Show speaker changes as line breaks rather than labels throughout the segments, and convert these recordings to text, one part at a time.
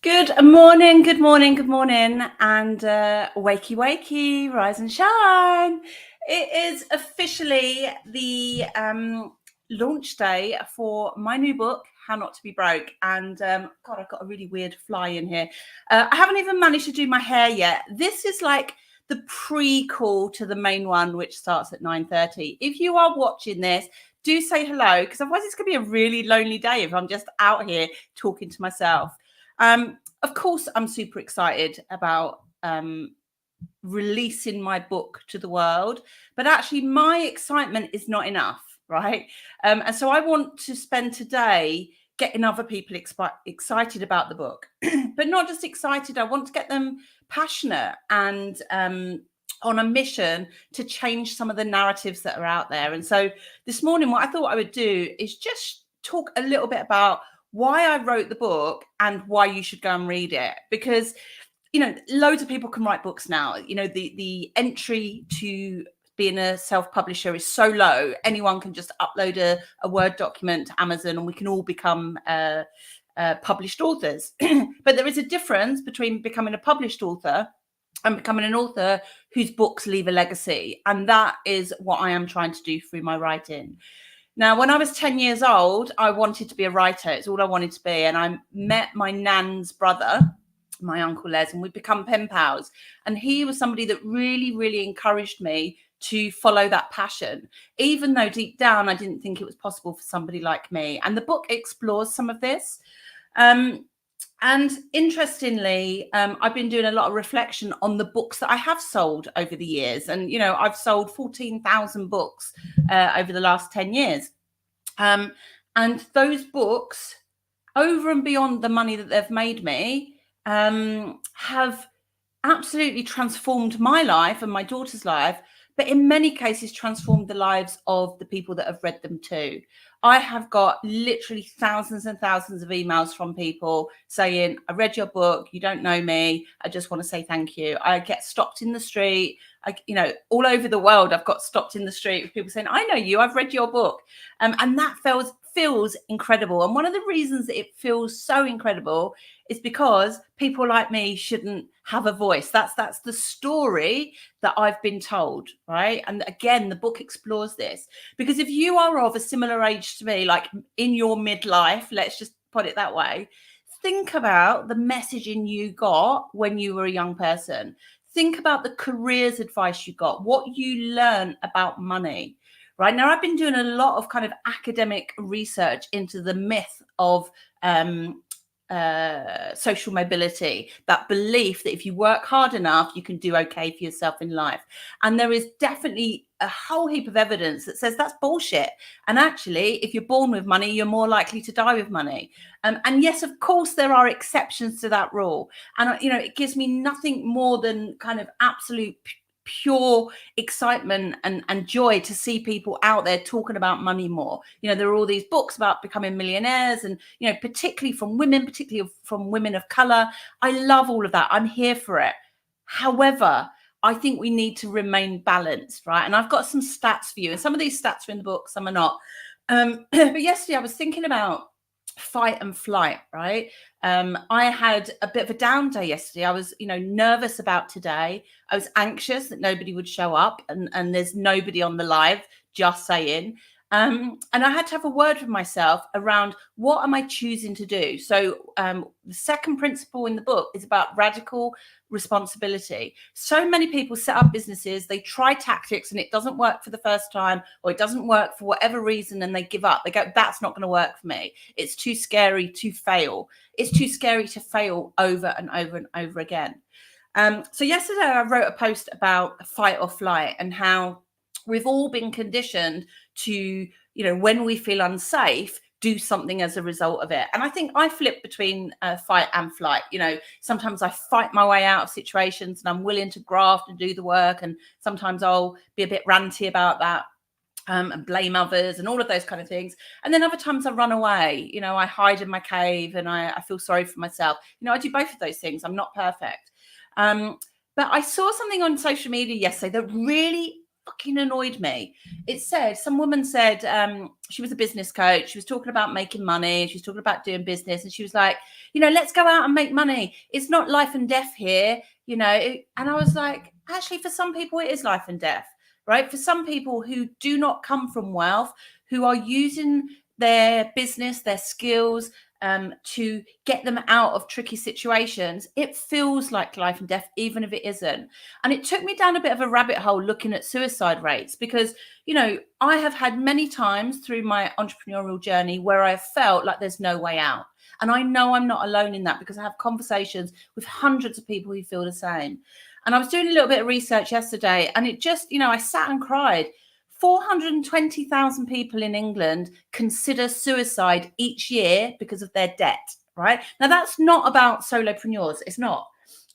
Good morning, good morning, good morning, and wakey, wakey, rise and shine. It is officially the launch day for my new book, How Not to Be Broke. And God, I've got a really weird fly in here. I haven't even managed to do my hair yet. This is like the prequel to the main one, which starts at 9:30. If you are watching this, do say hello, because otherwise it's going to be a really lonely day if I'm just out here talking to myself. Of course, I'm super excited about releasing my book to the world, but actually my excitement is not enough, right? And so I want to spend today getting other people excited about the book, but not just excited. I want to get them passionate and on a mission to change some of the narratives that are out there. And so this morning, what I thought I would do is just talk a little bit about why I wrote the book and why you should go and read it. Because, you know, loads of people can write books now. You know, the entry to being a self-publisher is so low. Anyone can just upload a Word document to Amazon and we can all become published authors. But there is a difference between becoming a published author and becoming an author whose books leave a legacy. And that is what I am trying to do through my writing. Now, when I was 10 years old, I wanted to be a writer. It's all I wanted to be. And I met my nan's brother, my Uncle Les, and we'd become pen pals. And he was somebody that really, really encouraged me to follow that passion, even though deep down, I didn't think it was possible for somebody like me. And the book explores some of this. And interestingly, I've been doing a lot of reflection on the books that I have sold over the years. And, you know, I've sold 14,000 books over the last 10 years. And those books, over and beyond the money that they've made me, have absolutely transformed my life and my daughter's life, but in many cases transformed the lives of the people that have read them too. I have got literally thousands and thousands of emails from people saying, I read your book, you don't know me, I just want to say thank you. I get stopped in the street. You know, all over the world, I've got stopped in the street with people saying, I know you, I've read your book. And that feels incredible. And one of the reasons that it feels so incredible is because people like me shouldn't have a voice. That's the story that I've been told, right? And again, the book explores this, because if you are of a similar age to me, like in your midlife, let's just put it that way, think about the messaging you got when you were a young person. Think about the careers advice you got, what you learned about money. Right now, I've been doing a lot of kind of academic research into the myth of social mobility, that belief that if you work hard enough, you can do okay for yourself in life. And there is definitely a whole heap of evidence that says that's bullshit. And actually, if you're born with money, you're more likely to die with money. And yes, of course, there are exceptions to that rule. And, you know, it gives me nothing more than kind of absolute pure excitement and joy to see people out there talking about money more. You know, there are all these books about becoming millionaires, and, you know, particularly from women of color. I love all of that. I'm here for it. However, I think we need to remain balanced, right? And I've got some stats for you, and some of these stats are in the book, some are not. But yesterday I was thinking about fight and flight, right? I had a bit of a down day yesterday. I was, you know, nervous about today. I was anxious that nobody would show up, and there's nobody on the live, just saying. And I had to have a word with myself around what am I choosing to do. So the second principle in the book is about radical responsibility. So many people set up businesses, they try tactics and it doesn't work for the first time, or it doesn't work for whatever reason, and they give up. They go, that's not going to work for me. It's too scary to fail. It's too scary to fail over and over and over again. So yesterday I wrote a post about fight or flight, and how we've all been conditioned to, you know, when we feel unsafe, do something as a result of it. And I think I flip between fight and flight. You know, sometimes I fight my way out of situations and I'm willing to graft and do the work. And sometimes I'll be a bit ranty about that. And blame others and all of those kind of things. And then other times I run away, you know, I hide in my cave and I feel sorry for myself. You know, I do both of those things. I'm not perfect. But I saw something on social media yesterday that really fucking annoyed me. It said, some woman said, she was a business coach. She was talking about making money. She was talking about doing business. And she was like, let's go out and make money. It's not life and death here, and I was like, actually, for some people, it is life and death, right? For some people who do not come from wealth, who are using their business, their skills, to get them out of tricky situations, it feels like life and death, even if it isn't. And it took me down a bit of a rabbit hole looking at suicide rates, because, I have had many times through my entrepreneurial journey where I have felt like there's no way out. And I know I'm not alone in that, because I have conversations with hundreds of people who feel the same. And I was doing a little bit of research yesterday, and it just, I sat and cried. 420,000 people in England consider suicide each year because of their debt, right? Now, that's not about solopreneurs. It's not.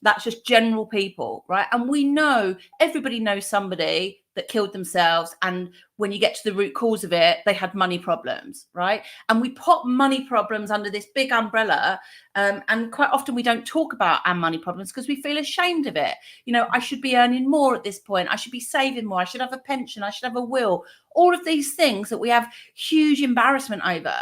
That's just general people, right? And we know, everybody knows somebody that killed themselves. And when you get to the root cause of it, they had money problems, right? And we put money problems under this big umbrella. And quite often we don't talk about our money problems because we feel ashamed of it. I should be earning more at this point. I should be saving more. I should have a pension. I should have a will. All of these things that we have huge embarrassment over.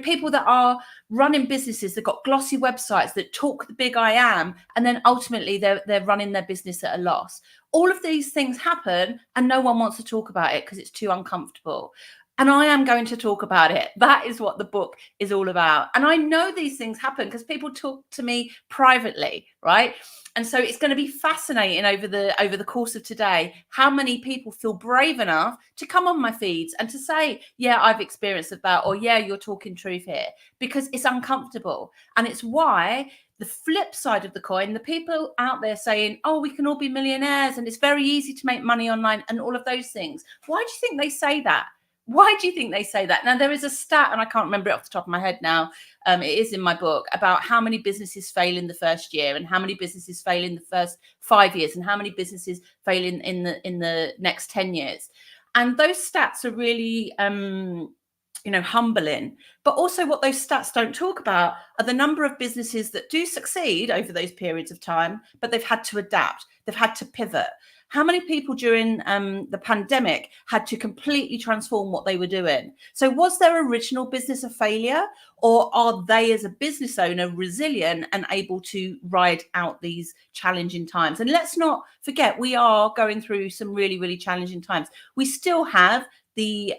People that are running businesses that got glossy websites that talk the big I am, and then ultimately they're running their business at a loss. All of these things happen and no one wants to talk about it because it's too uncomfortable. And I am going to talk about it. That is what the book is all about. And I know these things happen because people talk to me privately, right? And so it's going to be fascinating over the course of today, how many people feel brave enough to come on my feeds and to say, yeah, I've experienced that, or yeah, you're talking truth here, because it's uncomfortable. And it's why the flip side of the coin, the people out there saying, oh, we can all be millionaires and it's very easy to make money online and all of those things. Why do you think they say that? Why do you think they say that? Now, there is a stat, and I can't remember it off the top of my head now. It is in my book, about how many businesses fail in the first year and how many businesses fail in the first 5 years and how many businesses fail in the next 10 years. And those stats are really, humbling. But also what those stats don't talk about are the number of businesses that do succeed over those periods of time, but they've had to adapt. They've had to pivot. How many people during the pandemic had to completely transform what they were doing? So was their original business a failure, or are they as a business owner resilient and able to ride out these challenging times? And let's not forget, we are going through some really, really challenging times. We still have the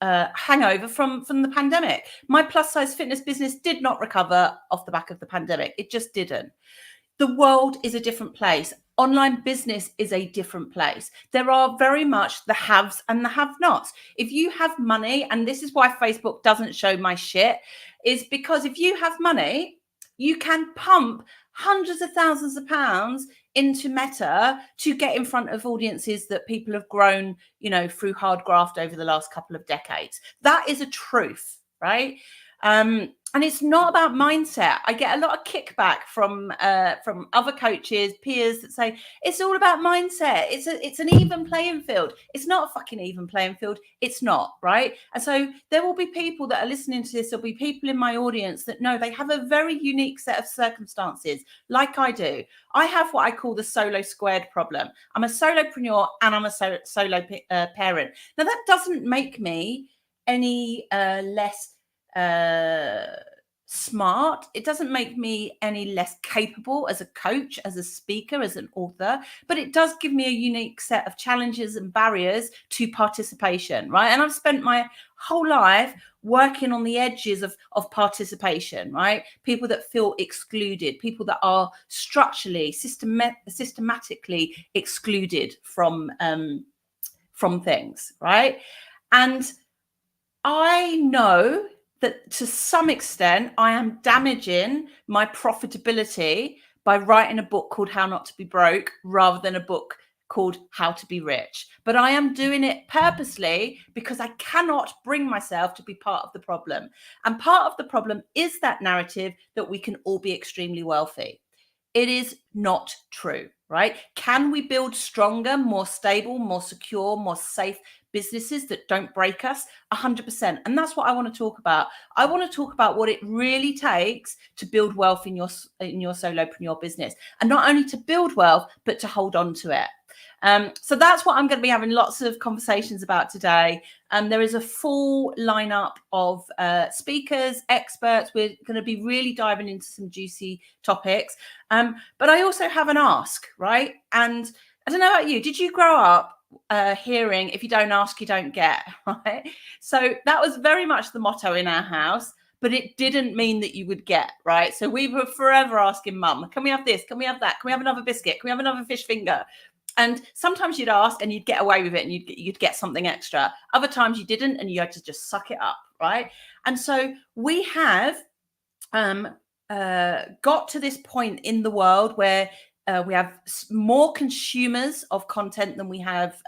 hangover from the pandemic. My plus size fitness business did not recover off the back of the pandemic. It just didn't. The world is a different place. Online business is a different place. There are very much the haves and the have-nots. If you have money, and this is why Facebook doesn't show my shit, is because if you have money, you can pump hundreds of thousands of pounds into Meta to get in front of audiences that people have grown, through hard graft over the last couple of decades. That is a truth, right? And it's not about mindset. I get a lot of kickback from other coaches, peers that say it's all about mindset. It's an even playing field. It's not a fucking even playing field. It's not, right? And so there will be people that are listening to this. There'll be people in my audience that know they have a very unique set of circumstances, like I do. I have what I call the solo squared problem. I'm a solopreneur and I'm a solo parent. Now, that doesn't make me any less smart. It doesn't make me any less capable as a coach, as a speaker, as an author, but it does give me a unique set of challenges and barriers to participation, right? And I've spent my whole life working on the edges of participation, right? People that feel excluded, people that are structurally, systematically excluded from things, right? And I know that to some extent, I am damaging my profitability by writing a book called How Not to Be Broke rather than a book called How to Be Rich. But I am doing it purposely because I cannot bring myself to be part of the problem. And part of the problem is that narrative that we can all be extremely wealthy. It is not true, right? Can we build stronger, more stable, more secure, more safe businesses that don't break us? 100%. And that's what I want to talk about. I want to talk about what it really takes to build wealth in your solopreneur business, and not only to build wealth, but to hold on to it. So that's what I'm going to be having lots of conversations about today. There is a full lineup of speakers, experts. We're going to be really diving into some juicy topics. But I also have an ask, right? And I don't know about you. Did you grow up hearing, if you don't ask, you don't get, right? So that was very much the motto in our house. But it didn't mean that you would get, right? So we were forever asking mum, can we have this? Can we have that? Can we have another biscuit? Can we have another fish finger? And sometimes you'd ask and you'd get away with it and you'd get something extra. Other times you didn't and you had to just suck it up, right? And so we have got to this point in the world where we have more consumers of content than we have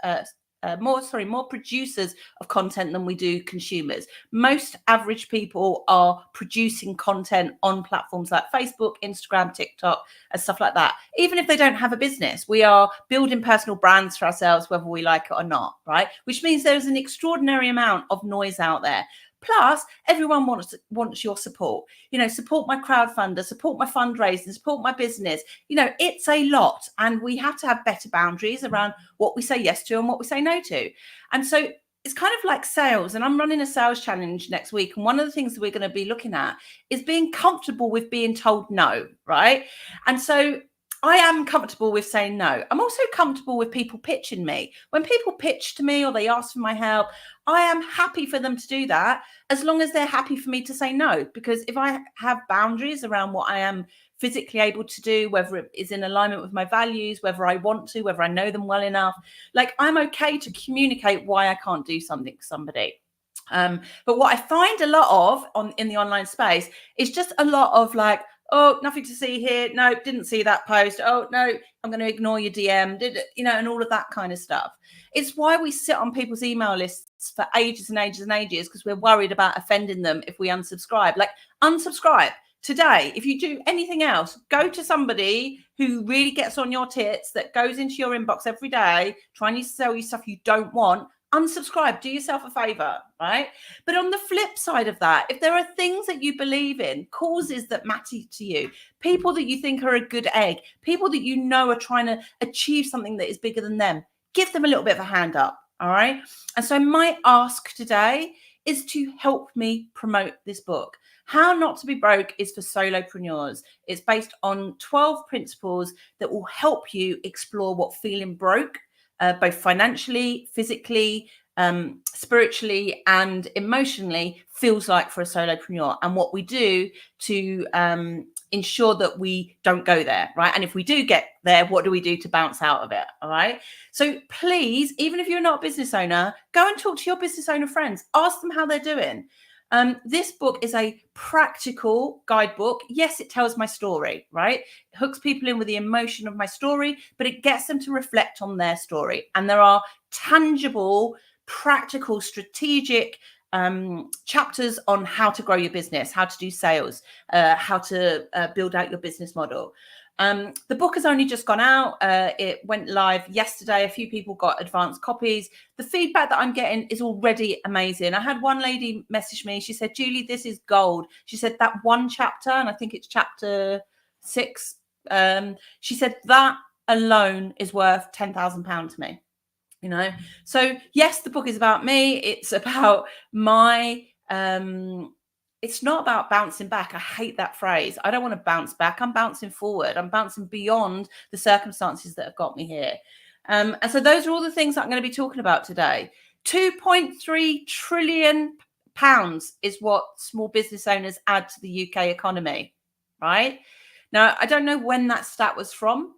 more producers of content than we do consumers. Most average people are producing content on platforms like Facebook, Instagram, TikTok, and stuff like that. Even if they don't have a business, we are building personal brands for ourselves, whether we like it or not, right? Which means there's an extraordinary amount of noise out there. Plus, everyone wants your support. You know, support my crowdfunder, support my fundraising, support my business. You know, it's a lot, and we have to have better boundaries around what we say yes to and what we say no to. And so it's kind of like sales, and I'm running a sales challenge next week. And one of the things that we're going to be looking at is being comfortable with being told no, right? And so I am comfortable with saying no. I'm also comfortable with people pitching me. When people pitch to me or they ask for my help, I am happy for them to do that as long as they're happy for me to say no. Because if I have boundaries around what I am physically able to do, whether it is in alignment with my values, whether I want to, whether I know them well enough, like I'm okay to communicate why I can't do something to somebody. But what I find a lot of in the online space is just a lot of like, oh, nothing to see here. No, didn't see that post. Oh, no, I'm going to ignore your DM, and all of that kind of stuff. It's why we sit on people's email lists for ages and ages and ages, because we're worried about offending them if we unsubscribe. Like, unsubscribe today. If you do anything else, go to somebody who really gets on your tits, that goes into your inbox every day, trying to sell you stuff you don't want. Unsubscribe, do yourself a favor, right? But on the flip side of that, if there are things that you believe in, causes that matter to you, people that you think are a good egg, people that you know are trying to achieve something that is bigger than them, give them a little bit of a hand up, all right? And so my ask today is to help me promote this book. How Not to Be Broke is for solopreneurs. It's based on 12 principles that will help you explore what feeling broke, both financially, physically, spiritually, and emotionally feels like for a solopreneur, and what we do to ensure that we don't go there, right? And if we do get there, what do we do to bounce out of it? All right. So please, even if you're not a business owner, go and talk to your business owner friends. Ask them how they're doing. This book is a practical guidebook. Yes, it tells my story, right? It hooks people in with the emotion of my story, but it gets them to reflect on their story. And there are tangible, practical, strategic chapters on how to grow your business, how to do sales, how to build out your business model. The book has only just gone out. It went live yesterday. A few people got advanced copies. The feedback that I'm getting is already amazing. I had one lady message me. She said, Julie, this is gold. She said that one chapter, and I think it's chapter 6. She said that alone is worth £10,000 to me. You know, so yes, the book is about me. It's about my it's not about bouncing back. I hate that phrase. I don't want to bounce back. I'm bouncing forward. I'm bouncing beyond the circumstances that have got me here. And so those are all the things that I'm going to be talking about today. £2.3 trillion is what small business owners add to the UK economy, right? Now, I don't know when that stat was from.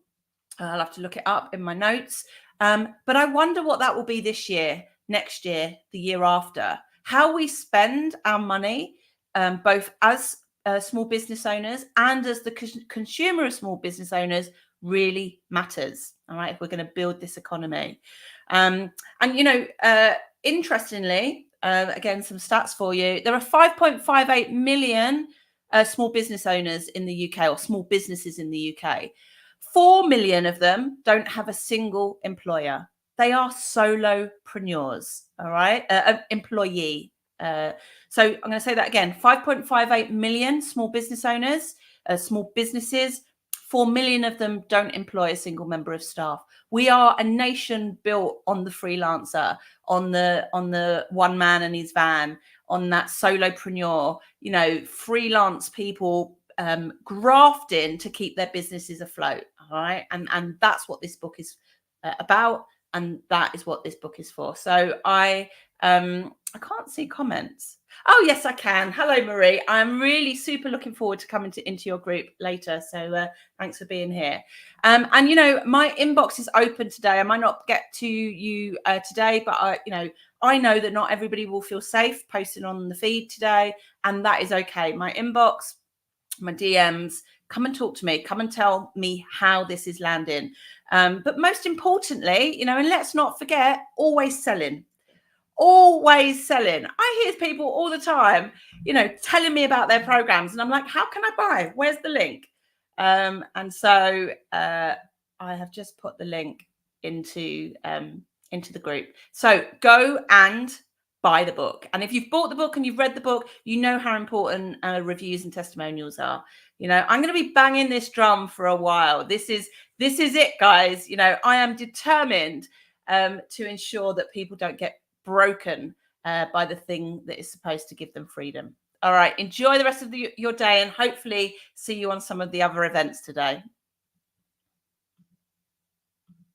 I'll have to look it up in my notes. But I wonder what that will be this year, next year, the year after. How we spend our money, both as small business owners and as the consumer of small business owners, really matters. All right, if we're going to build this economy. And, interestingly, again, some stats for you. There are 5.58 million small business owners in the UK, or small businesses in the UK. 4 million of them don't have a single employer. They are solopreneurs, all right? Employee. So I'm going to say that again. 5.58 million small business owners, small businesses. 4 million of them don't employ a single member of staff. We are a nation built on the freelancer, on the one man and his van, on that solopreneur, you know, freelance people grafting to keep their businesses afloat. All right. And that's what this book is about. And that is what this book is for. So I can't see comments. Oh, yes, I can. Hello, Marie. I'm really super looking forward to coming into your group later. So thanks for being here. And, you know, my inbox is open today. I might not get to you today, but, I know that not everybody will feel safe posting on the feed today. And that is okay. My inbox, my DMs, come and talk to me. Come and tell me how this is landing. But most importantly, you know, and let's not forget, always selling. Always selling. I hear people all the time, you know, telling me about their programs, and I'm like, how can I buy? Where's the link? And so I have just put the link into the group. So go and buy the book. And if you've bought the book and you've read the book, you know how important reviews and testimonials are. You know, I'm going to be banging this drum for a while. This is it, guys. You know, I am determined to ensure that people don't get broken by the thing that is supposed to give them freedom. All right, enjoy the rest of your day, and hopefully see you on some of the other events today.